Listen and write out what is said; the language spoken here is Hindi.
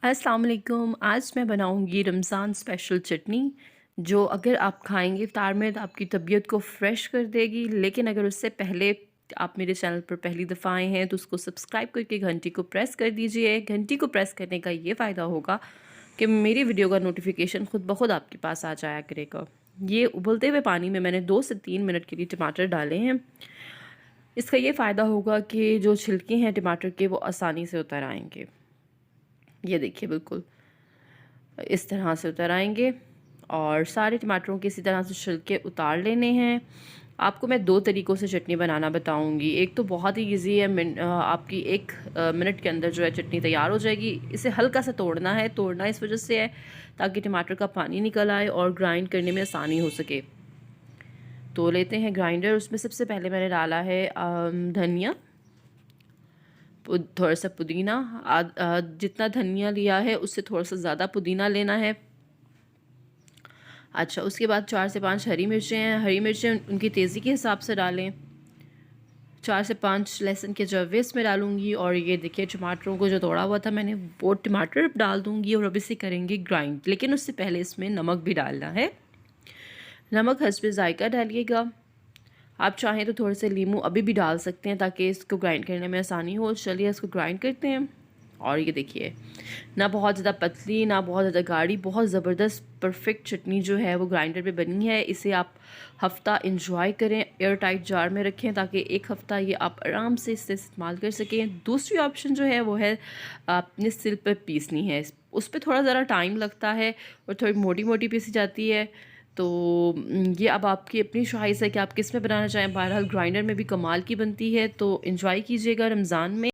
अस्सलाम वालेकुम। आज मैं बनाऊंगी रमज़ान स्पेशल चटनी, जो अगर आप खाएंगे इफ्तार में तो आपकी तबीयत को फ़्रेश कर देगी। लेकिन अगर उससे पहले आप मेरे चैनल पर पहली दफ़ा आए हैं तो उसको सब्सक्राइब करके घंटी को प्रेस कर दीजिए। घंटी को प्रेस करने का ये फ़ायदा होगा कि मेरी वीडियो का नोटिफिकेशन खुद ब खुद आपके पास आ जाया करेगा। ये उबलते हुए पानी में मैंने 2 से 3 मिनट के लिए टमाटर डाले हैं। इसका ये फ़ायदा होगा कि जो छिलके हैं टमाटर के वो आसानी से उतर आएंगे। ये देखिए बिल्कुल इस तरह से उतर आएंगे और सारे टमाटरों के इसी तरह से छिलके उतार लेने हैं। आपको मैं 2 तरीक़ों से चटनी बनाना बताऊंगी। एक तो बहुत ही इजी है, आपकी 1 मिनट के अंदर जो है चटनी तैयार हो जाएगी। इसे हल्का सा तोड़ना इस वजह से है ताकि टमाटर का पानी निकल आए और ग्राइंड करने में आसानी हो सके। तो लेते हैं ग्राइंडर, उसमें सबसे पहले मैंने डाला है धनिया, थोड़ा सा पुदीना। जितना धनिया लिया है उससे थोड़ा सा ज़्यादा पुदीना लेना है। अच्छा, उसके बाद 4 से 5 हरी मिर्चें हैं। हरी मिर्चें उनकी तेज़ी के हिसाब से डालें। 4 से 5 लहसुन के जवे इसमें डालूंगी। और ये देखिए टमाटरों को जो तोड़ा हुआ था मैंने वो टमाटर डाल दूंगी और अब इसे करेंगे ग्राइंड। लेकिन उससे पहले इसमें नमक भी डालना है। नमक हस्बे ज़ायका डालिएगा। आप चाहें तो थोड़े से नींबू अभी भी डाल सकते हैं ताकि इसको ग्राइंड करने में आसानी हो। चलिए इसको ग्राइंड करते हैं। और ये देखिए, ना बहुत ज़्यादा पतली ना बहुत ज़्यादा गाढ़ी, बहुत ज़बरदस्त परफेक्ट चटनी जो है वो ग्राइंडर पे बनी है। इसे आप हफ़्ता इंजॉय करें, एयर टाइट जार में रखें ताकि 1 हफ़्ता ये आप आराम से इसे इस्तेमाल कर सकें। दूसरी ऑप्शन जो है वो है आपने सिल पर पीसनी है। उस पर थोड़ा ज़रा टाइम लगता है और थोड़ी मोटी मोटी पीसी जाती है। तो ये अब आपकी अपनी ख्वाहिश है कि आप किस में बनाना चाहें। बहरहाल ग्राइंडर में भी कमाल की बनती है। तो इंजॉय कीजिएगा रमज़ान में।